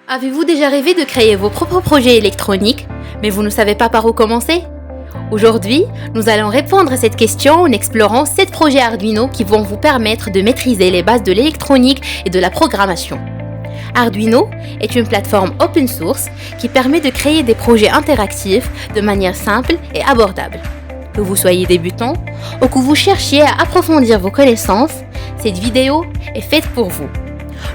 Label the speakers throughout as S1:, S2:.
S1: Avez-vous déjà rêvé de créer vos propres projets électroniques, mais vous ne savez pas par où commencer? Aujourd'hui, nous allons répondre à cette question en explorant 7 projets Arduino qui vont vous permettre de maîtriser les bases de l'électronique et de la programmation. Arduino est une plateforme open source qui permet de créer des projets interactifs de manière simple et abordable. Que vous soyez débutant ou que vous cherchiez à approfondir vos connaissances, cette vidéo est faite pour vous.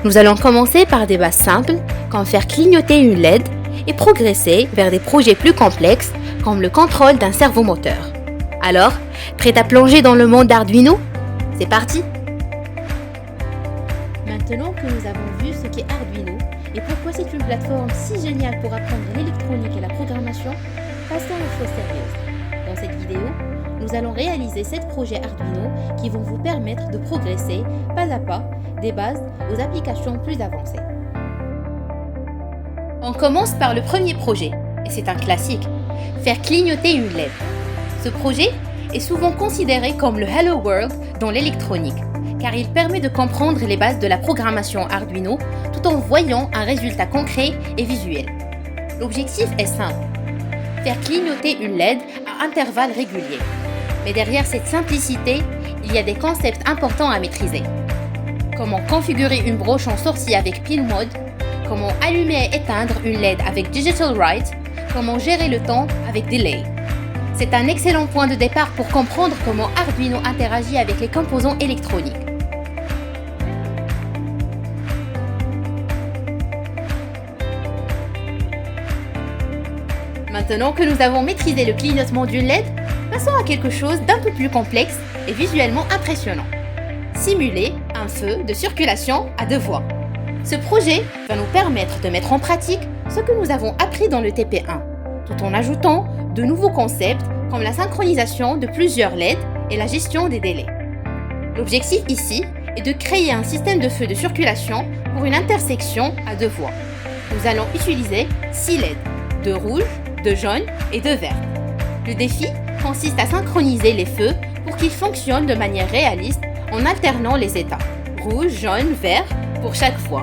S1: Nous allons commencer par des bases simples, comme faire clignoter une LED, et progresser vers des projets plus complexes, comme le contrôle d'un servomoteur. Alors, prêt à plonger dans le monde d'Arduino? C'est parti! Maintenant que nous avons vu ce qu'est Arduino et pourquoi c'est une plateforme si géniale pour apprendre l'électronique et la programmation, passons aux choses sérieuses. Dans cette vidéo, nous allons réaliser 7 projets Arduino qui vont vous permettre de progresser pas à pas des bases aux applications plus avancées. On commence par le premier projet, et c'est un classique, faire clignoter une LED. Ce projet est souvent considéré comme le Hello World dans l'électronique, car il permet de comprendre les bases de la programmation Arduino tout en voyant un résultat concret et visuel. L'objectif est simple, faire clignoter une LED à intervalles réguliers. Mais derrière cette simplicité, il y a des concepts importants à maîtriser. Comment configurer une broche en sortie avec Pin Mode, comment allumer et éteindre une LED avec Digital Write, comment gérer le temps avec Delay. C'est un excellent point de départ pour comprendre comment Arduino interagit avec les composants électroniques. Maintenant que nous avons maîtrisé le clignotement d'une LED, passons à quelque chose d'un peu plus complexe et visuellement impressionnant. Simuler un feu de circulation à 2 voies. Ce projet va nous permettre de mettre en pratique ce que nous avons appris dans le TP1, tout en ajoutant de nouveaux concepts comme la synchronisation de plusieurs LED et la gestion des délais. L'objectif ici est de créer un système de feu de circulation pour une intersection à 2 voies. Nous allons utiliser 6 LED, 2 rouges, 2 jaunes et 2 verts. Le défi consiste à synchroniser les feux pour qu'ils fonctionnent de manière réaliste en alternant les états, rouge, jaune, vert, pour chaque fois.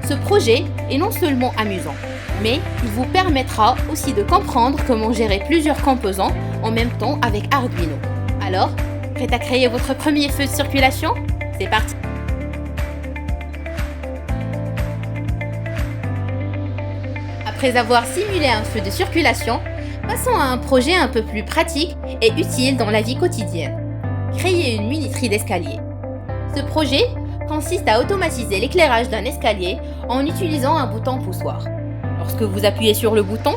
S1: Ce projet est non seulement amusant, mais il vous permettra aussi de comprendre comment gérer plusieurs composants en même temps avec Arduino. Alors, prêt à créer votre premier feu de circulation? C'est parti! Après avoir simulé un feu de circulation, passons à un projet un peu plus pratique et utile dans la vie quotidienne. Créer une minuterie d'escalier. Ce projet consiste à automatiser l'éclairage d'un escalier en utilisant un bouton poussoir. Lorsque vous appuyez sur le bouton,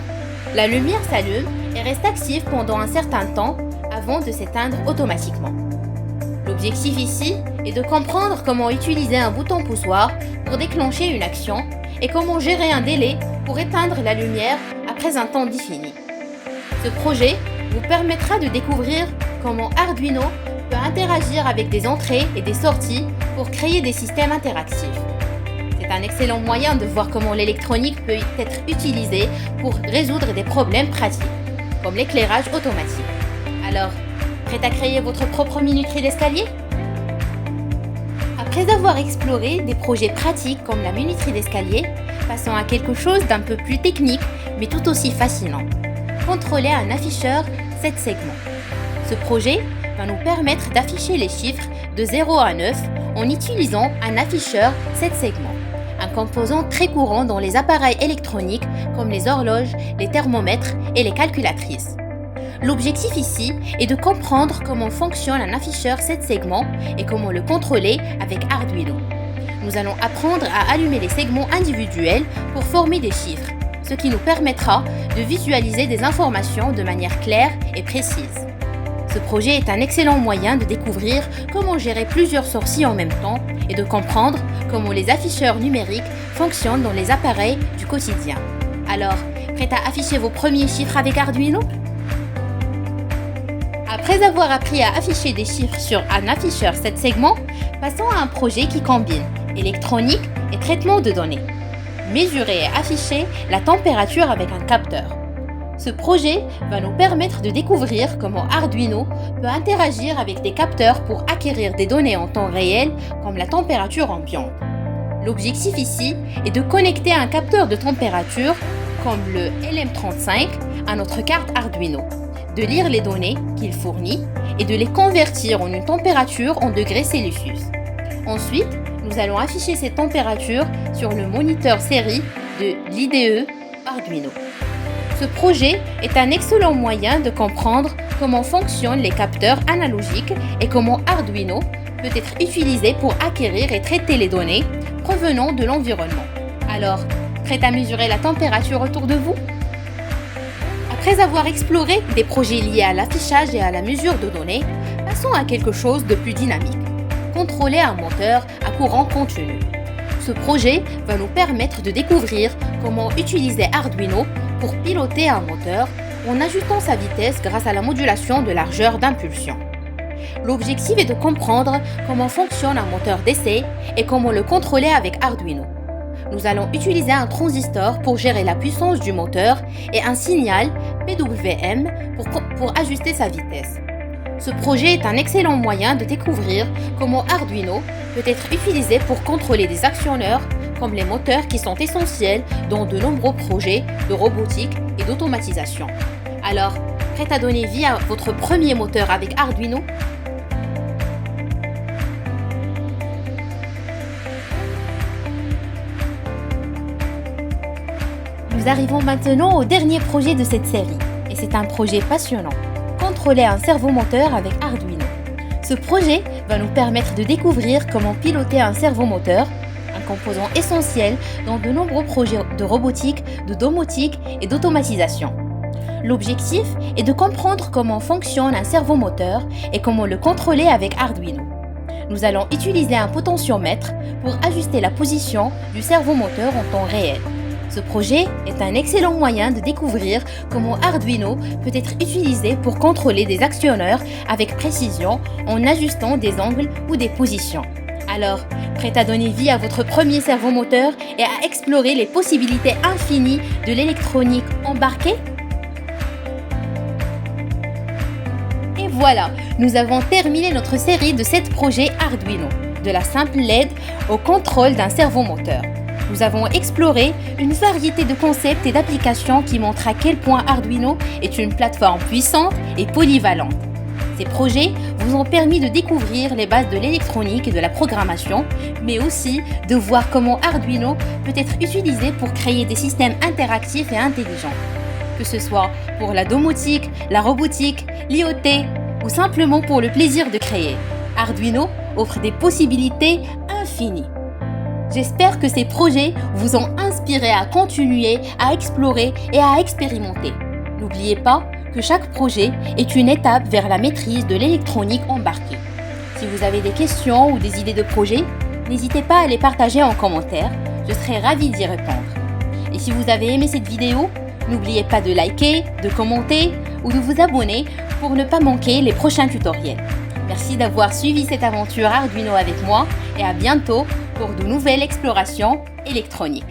S1: la lumière s'allume et reste active pendant un certain temps avant de s'éteindre automatiquement. L'objectif ici est de comprendre comment utiliser un bouton poussoir pour déclencher une action et comment gérer un délai pour éteindre la lumière après un temps défini. Ce projet vous permettra de découvrir comment Arduino peut interagir avec des entrées et des sorties pour créer des systèmes interactifs. C'est un excellent moyen de voir comment l'électronique peut être utilisée pour résoudre des problèmes pratiques, comme l'éclairage automatique. Alors, prêt à créer votre propre minuterie d'escalier? Après avoir exploré des projets pratiques comme la minuterie d'escalier, passons à quelque chose d'un peu plus technique, mais tout aussi fascinant. Contrôler un afficheur 7 segments. Ce projet va nous permettre d'afficher les chiffres de 0 à 9 en utilisant un afficheur 7 segments, un composant très courant dans les appareils électroniques comme les horloges, les thermomètres et les calculatrices. L'objectif ici est de comprendre comment fonctionne un afficheur 7 segments et comment le contrôler avec Arduino. Nous allons apprendre à allumer les segments individuels pour former des chiffres, ce qui nous permettra de visualiser des informations de manière claire et précise. Ce projet est un excellent moyen de découvrir comment gérer plusieurs sorties en même temps et de comprendre comment les afficheurs numériques fonctionnent dans les appareils du quotidien. Alors, prêt à afficher vos premiers chiffres avec Arduino? Après avoir appris à afficher des chiffres sur un afficheur 7 segments, passons à un projet qui combine électronique et traitement de données. Mesurer et afficher la température avec un capteur. Ce projet va nous permettre de découvrir comment Arduino peut interagir avec des capteurs pour acquérir des données en temps réel comme la température ambiante. L'objectif ici est de connecter un capteur de température, comme le LM35, à notre carte Arduino, de lire les données qu'il fournit et de les convertir en une température en degrés Celsius. Ensuite, nous allons afficher cette température sur le moniteur série de l'IDE Arduino. Ce projet est un excellent moyen de comprendre comment fonctionnent les capteurs analogiques et comment Arduino peut être utilisé pour acquérir et traiter les données provenant de l'environnement. Alors, prêt à mesurer la température autour de vous? Après avoir exploré des projets liés à l'affichage et à la mesure de données, passons à quelque chose de plus dynamique. Contrôler un moteur à courant continu. Ce projet va nous permettre de découvrir comment utiliser Arduino pour piloter un moteur en ajustant sa vitesse grâce à la modulation de largeur d'impulsion. L'objectif est de comprendre comment fonctionne un moteur d'essai et comment le contrôler avec Arduino. Nous allons utiliser un transistor pour gérer la puissance du moteur et un signal PWM pour ajuster sa vitesse. Ce projet est un excellent moyen de découvrir comment Arduino peut être utilisé pour contrôler des actionneurs comme les moteurs qui sont essentiels dans de nombreux projets de robotique et d'automatisation. Alors, prêt à donner vie à votre premier moteur avec Arduino? Nous arrivons maintenant au dernier projet de cette série, et c'est un projet passionnant. Contrôler un servomoteur avec Arduino. Ce projet va nous permettre de découvrir comment piloter un servomoteur, un composant essentiel dans de nombreux projets de robotique, de domotique et d'automatisation. L'objectif est de comprendre comment fonctionne un servomoteur et comment le contrôler avec Arduino. Nous allons utiliser un potentiomètre pour ajuster la position du servomoteur en temps réel. Ce projet est un excellent moyen de découvrir comment Arduino peut être utilisé pour contrôler des actionneurs avec précision en ajustant des angles ou des positions. Alors, prêt à donner vie à votre premier servomoteur et à explorer les possibilités infinies de l'électronique embarquée? Et voilà, nous avons terminé notre série de 7 projets Arduino, de la simple LED au contrôle d'un servomoteur. Nous avons exploré une variété de concepts et d'applications qui montrent à quel point Arduino est une plateforme puissante et polyvalente. Ces projets vous ont permis de découvrir les bases de l'électronique et de la programmation, mais aussi de voir comment Arduino peut être utilisé pour créer des systèmes interactifs et intelligents. Que ce soit pour la domotique, la robotique, l'IoT ou simplement pour le plaisir de créer, Arduino offre des possibilités infinies. J'espère que ces projets vous ont inspiré à continuer à explorer et à expérimenter. N'oubliez pas que chaque projet est une étape vers la maîtrise de l'électronique embarquée. Si vous avez des questions ou des idées de projets, n'hésitez pas à les partager en commentaire, je serai ravie d'y répondre. Et si vous avez aimé cette vidéo, n'oubliez pas de liker, de commenter ou de vous abonner pour ne pas manquer les prochains tutoriels. Merci d'avoir suivi cette aventure Arduino avec moi et à bientôt pour de nouvelles explorations électroniques.